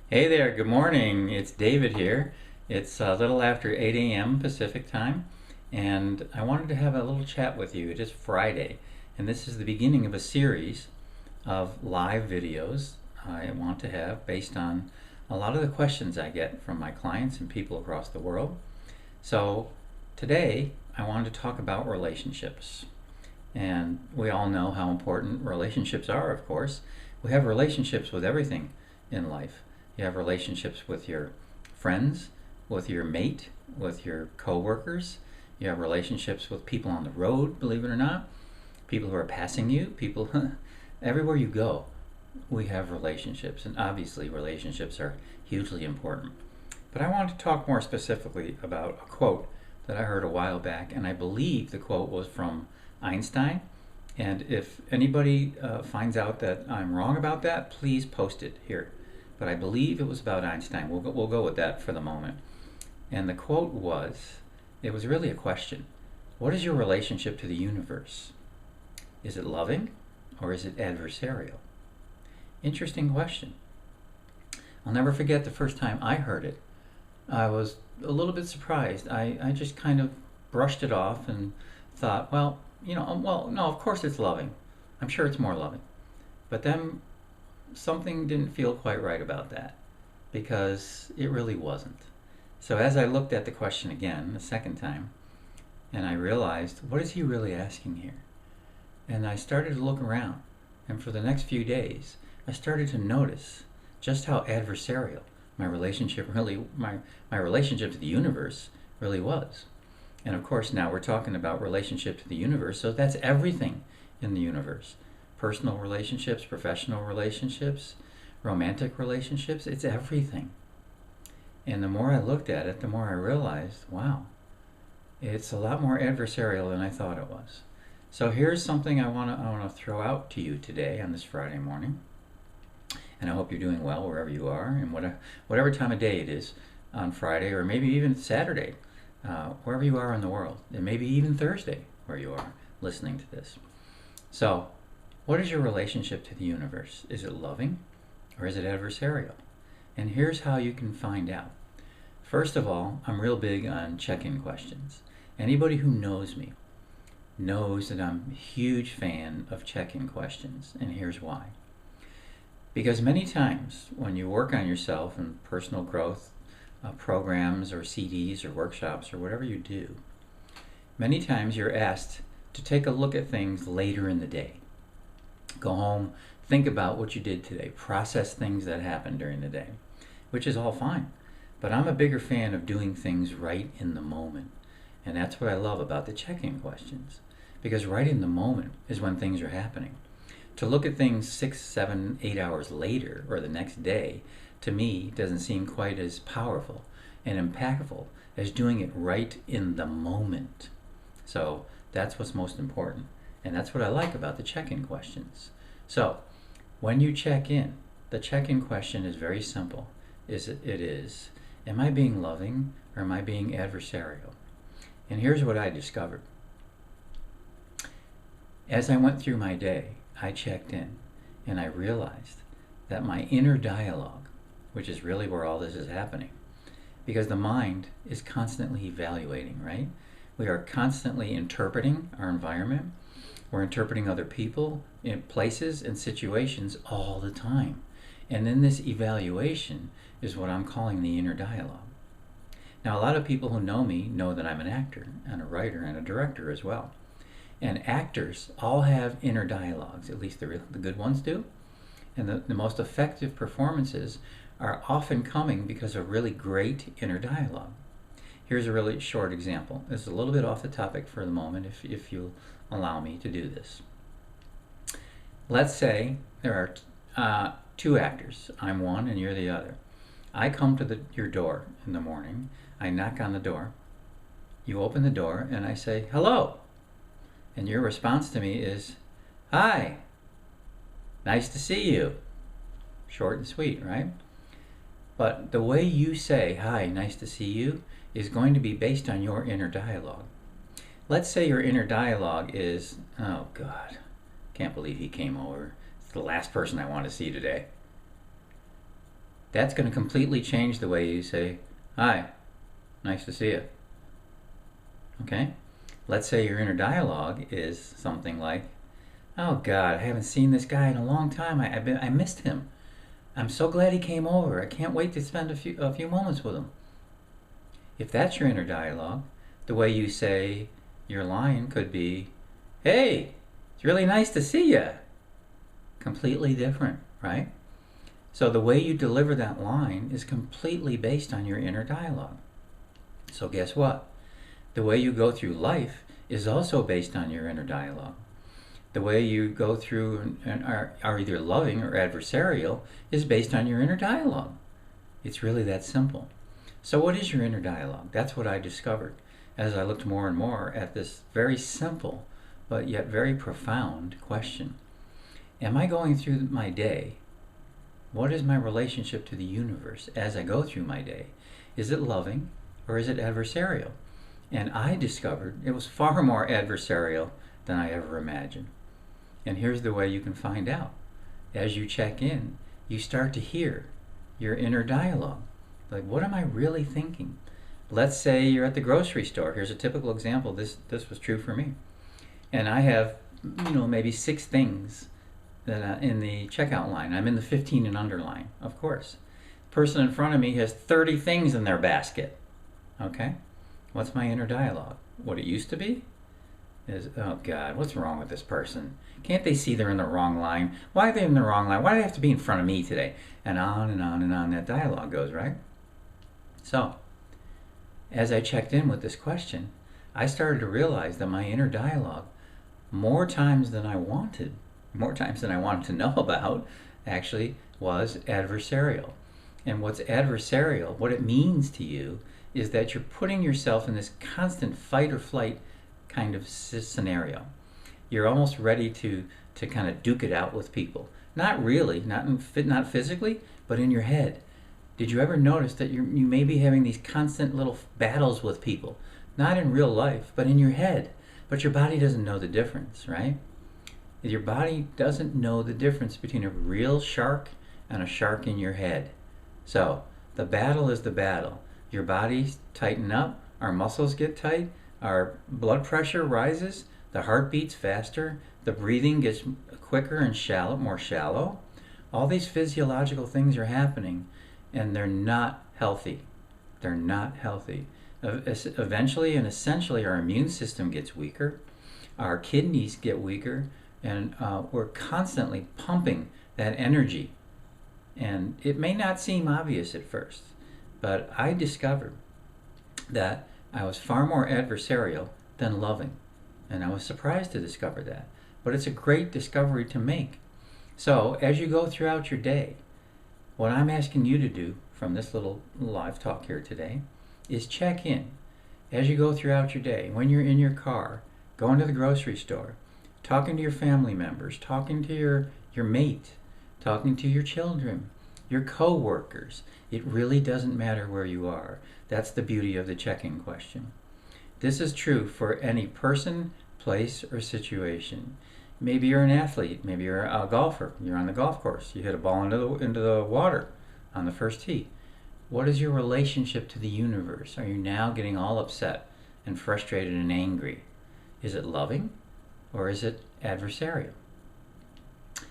Hey there, good morning. It's David here. It's a little after 8 a.m. Pacific time, and I wanted to have a little chat with you. It is Friday, and this is the beginning of a series of live videos I want to have based on a lot of the questions I get from my clients and people across the world. So today I wanted to talk about relationships. And we all know how important relationships are, of course. We have relationships with everything in life. You have relationships with your friends, with your mate, with your coworkers. You have relationships with people on the road, believe it or not. People who are passing you, people everywhere you go, we have relationships. And obviously, relationships are hugely important. But I want to talk more specifically about a quote that I heard a while back, and I believe the quote was from Einstein. And if anybody finds out that I'm wrong about that, please post it here. But I believe it was about Einstein. We'll go with that for the moment. And the quote was, it was really a question. What is your relationship to the universe? Is it loving or is it adversarial? Interesting question. I'll never forget the first time I heard it. I was a little bit surprised. I just kind of brushed it off and thought, well, no, of course it's loving. I'm sure it's more loving. But then something didn't feel quite right about that because it really wasn't. So as I looked at the question again the second time, and I realized, what is he really asking here? And I started to look around, and for the next few days, I started to notice just how adversarial my relationship my relationship to the universe really was. And of course, now we're talking about relationship to the universe, so that's everything in the universe. Personal relationships, professional relationships, romantic relationships, it's everything. And the more I looked at it, the more I realized, wow, it's a lot more adversarial than I thought it was. So here's something I want to throw out to you today on this Friday morning. And I hope you're doing well wherever you are, and whatever time of day it is on Friday, or maybe even Saturday, wherever you are in the world, and maybe even Thursday where you are listening to this. So, what is your relationship to the universe? Is it loving or is it adversarial? And here's how you can find out. First of all, I'm real big on check-in questions. Anybody who knows me knows that I'm a huge fan of check-in questions, and here's why. Because many times when you work on yourself in personal growth programs or CDs or workshops or whatever you do, many times you're asked to take a look at things later in the day. Go home, think about what you did today, process things that happened during the day, which is all fine. But I'm a bigger fan of doing things right in the moment. And that's what I love about the check-in questions. Because right in the moment is when things are happening. To look at things 6, 7, 8 hours later or the next day, to me, doesn't seem quite as powerful and impactful as doing it right in the moment. So that's what's most important. And that's what I like about the check-in questions. So when you check in, the check-in question is very simple. It is, am I being loving or am I being adversarial? And here's what I discovered. As I went through my day, I checked in and I realized that my inner dialogue, which is really where all this is happening, because the mind is constantly evaluating, right? We are constantly interpreting our environment. We're interpreting other people, in places, and situations all the time. And then this evaluation is what I'm calling the inner dialogue. Now, a lot of people who know me know that I'm an actor and a writer and a director as well. And actors all have inner dialogues, at least the good ones do. And the most effective performances are often coming because of really great inner dialogue. Here's a really short example. This is a little bit off the topic for the moment, if you'll allow me to do this. Let's say there are two actors. I'm one and you're the other. I come to your door in the morning. I knock on the door. You open the door and I say, hello. And your response to me is, hi, nice to see you. Short and sweet, right? But the way you say, hi, nice to see you, is going to be based on your inner dialogue. Let's say your inner dialogue is, oh God, can't believe he came over. It's the last person I want to see today. That's going to completely change the way you say, "Hi, nice to see you." Okay? Let's say your inner dialogue is something like, "Oh God, I haven't seen this guy in a long time. I missed him. I'm so glad he came over. I can't wait to spend a few moments with him." If that's your inner dialogue, the way you say your line could be, "Hey, it's really nice to see you." Completely different, right? So the way you deliver that line is completely based on your inner dialogue. So guess what? The way you go through life is also based on your inner dialogue. The way you go through and are either loving or adversarial is based on your inner dialogue. It's really that simple. So what is your inner dialogue? That's what I discovered as I looked more and more at this very simple but yet very profound question. Am I going through my day? What is my relationship to the universe as I go through my day? Is it loving or is it adversarial? And I discovered it was far more adversarial than I ever imagined. And here's the way you can find out. As you check in, you start to hear your inner dialogue. Like, what am I really thinking? Let's say you're at the grocery store. Here's a typical example. This was true for me. And I have, maybe 6 things that in the checkout line. I'm in the 15 and under line, of course. The person in front of me has 30 things in their basket. Okay? What's my inner dialogue? What it used to be is, "Oh God, what's wrong with this person? Can't they see they're in the wrong line? Why are they in the wrong line? Why do they have to be in front of me today?" And on and on and on that dialogue goes, right? So, as I checked in with this question, I started to realize that my inner dialogue, more times than I wanted to know about, actually was adversarial. And what's adversarial, what it means to you, is that you're putting yourself in this constant fight or flight kind of scenario. You're almost ready to kind of duke it out with people. Not really, not physically, but in your head. Did you ever notice that you may be having these constant little battles with people? Not in real life, but in your head. But your body doesn't know the difference, right? Your body doesn't know the difference between a real shark and a shark in your head. So, the battle is the battle. Your bodies tighten up, our muscles get tight, our blood pressure rises, the heart beats faster, the breathing gets quicker and more shallow. All these physiological things are happening, and they're not healthy. They're not healthy. Eventually and essentially, our immune system gets weaker, our kidneys get weaker, and we're constantly pumping that energy. And it may not seem obvious at first, but I discovered that I was far more adversarial than loving. And I was surprised to discover that. But it's a great discovery to make. So, as you go throughout your day, what I'm asking you to do from this little live talk here today is check in. As you go throughout your day, when you're in your car, going to the grocery store, talking to your family members, talking to your mate, talking to your children, your co-workers. It really doesn't matter where you are. That's the beauty of the check-in question. This is true for any person, place, or situation. Maybe you're an athlete. Maybe you're a golfer. You're on the golf course. You hit a ball into the water on the first tee. What is your relationship to the universe? Are you now getting all upset and frustrated and angry? Is it loving or is it adversarial?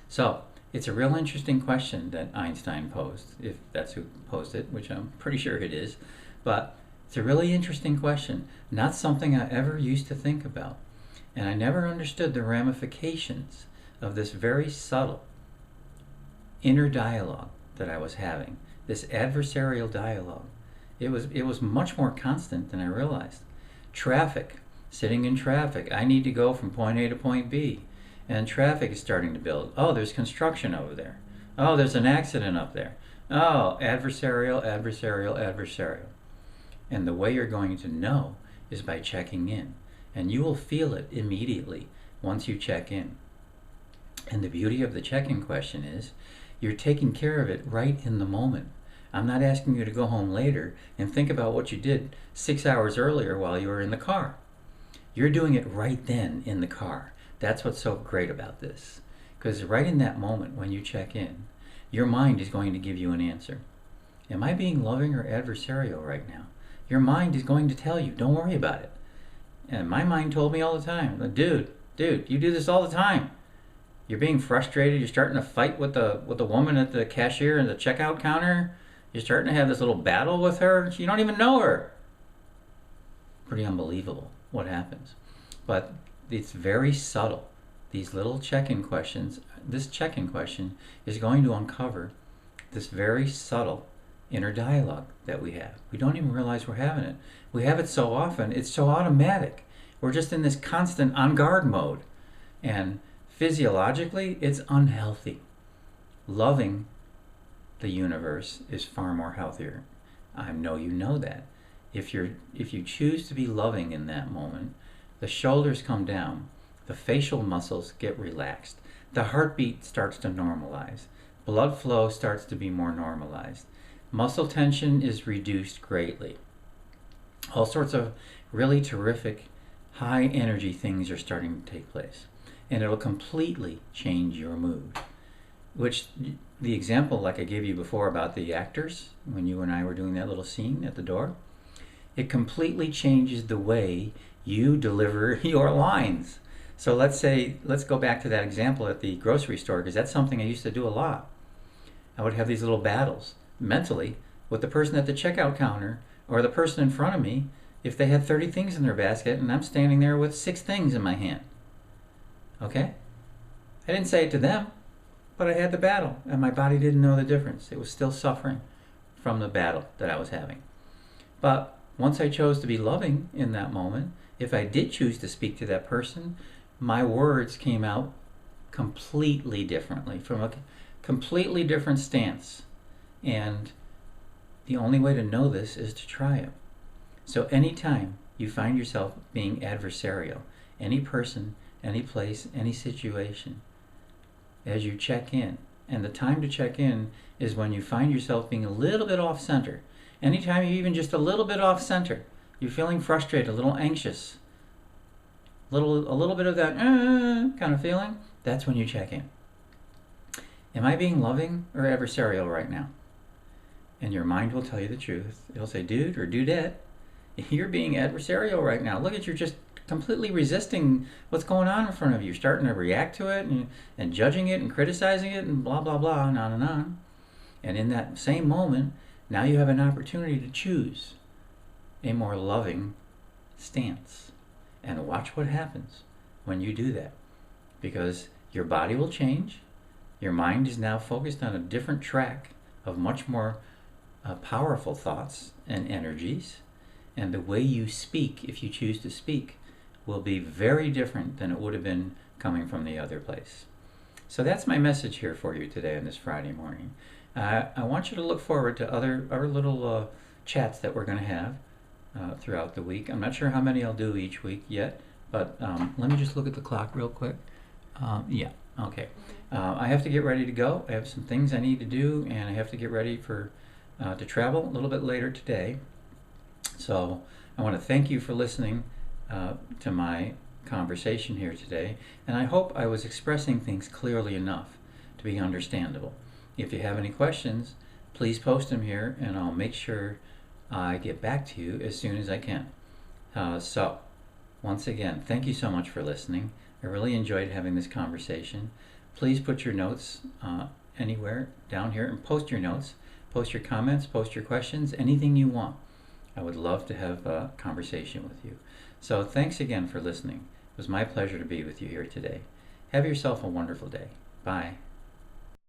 So, it's a real interesting question that Einstein posed, if that's who posed it, which I'm pretty sure it is. But it's a really interesting question, not something I ever used to think about. And I never understood the ramifications of this very subtle inner dialogue that I was having, this adversarial dialogue. It was much more constant than I realized. Traffic, sitting in traffic. I need to go from point A to point B. And traffic is starting to build. Oh, there's construction over there. Oh, there's an accident up there. Oh, adversarial, adversarial, adversarial. And the way you're going to know is by checking in. And you will feel it immediately once you check in. And the beauty of the check-in question is you're taking care of it right in the moment. I'm not asking you to go home later and think about what you did 6 hours earlier while you were in the car. You're doing it right then in the car. That's what's so great about this. Because right in that moment when you check in, your mind is going to give you an answer. Am I being loving or adversarial right now? Your mind is going to tell you, don't worry about it. And my mind told me all the time, dude, you do this all the time. You're being frustrated. You're starting to fight with the woman at the cashier and the checkout counter. You're starting to have this little battle with her. You don't even know her. Pretty unbelievable what happens. But it's very subtle. These little check-in questions, this check-in question is going to uncover this very subtle inner dialogue that we have. We don't even realize we're having it. We have it so often, it's so automatic. We're just in this constant on guard mode. And physiologically, it's unhealthy. Loving the universe is far more healthier. I know you know that. If you choose to be loving in that moment, the shoulders come down, the facial muscles get relaxed, the heartbeat starts to normalize, blood flow starts to be more normalized, muscle tension is reduced greatly. All sorts of really terrific, high energy things are starting to take place. And it'll completely change your mood. Which, the example like I gave you before about the actors, when you and I were doing that little scene at the door, it completely changes the way you deliver your lines. So let's go back to that example at the grocery store, because that's something I used to do a lot. I would have these little battles mentally with the person at the checkout counter or the person in front of me if they had 30 things in their basket and I'm standing there with 6 things in my hand. Okay? I didn't say it to them, but I had the battle, and my body didn't know the difference. It was still suffering from the battle that I was having. But once I chose to be loving in that moment, if I did choose to speak to that person, my words came out completely differently, from a completely different stance. And the only way to know this is to try it. So anytime you find yourself being adversarial, any person, any place, any situation, as you check in, and the time to check in is when you find yourself being a little bit off center. Anytime you're even just a little bit off center, you're feeling frustrated, a little anxious, a little bit of that kind of feeling, that's when you check in. Am I being loving or adversarial right now? And your mind will tell you the truth. It'll say, dude or dudette, you're being adversarial right now. Look at, you're just completely resisting what's going on in front of you. You're starting to react to it and judging it and criticizing it and blah, blah, blah, and on and on. And in that same moment, now you have an opportunity to choose a more loving stance. And watch what happens when you do that. Because your body will change. Your mind is now focused on a different track of much more powerful thoughts and energies. And the way you speak, if you choose to speak, will be very different than it would have been coming from the other place. So that's my message here for you today on this Friday morning. I want you to look forward to other little chats that we're going to have throughout the week. I'm not sure how many I'll do each week yet, but let me just look at the clock real quick. Yeah, okay. I have to get ready to go. I have some things I need to do, and I have to get ready for to travel a little bit later today. So I want to thank you for listening to my conversation here today, and I hope I was expressing things clearly enough to be understandable. If you have any questions, please post them here, and I'll make sure I get back to you as soon as I can. So, once again, thank you so much for listening. I really enjoyed having this conversation. Please put your notes anywhere down here and post your notes, post your comments, post your questions, anything you want. I would love to have a conversation with you. So thanks again for listening. It was my pleasure to be with you here today. Have yourself a wonderful day. Bye.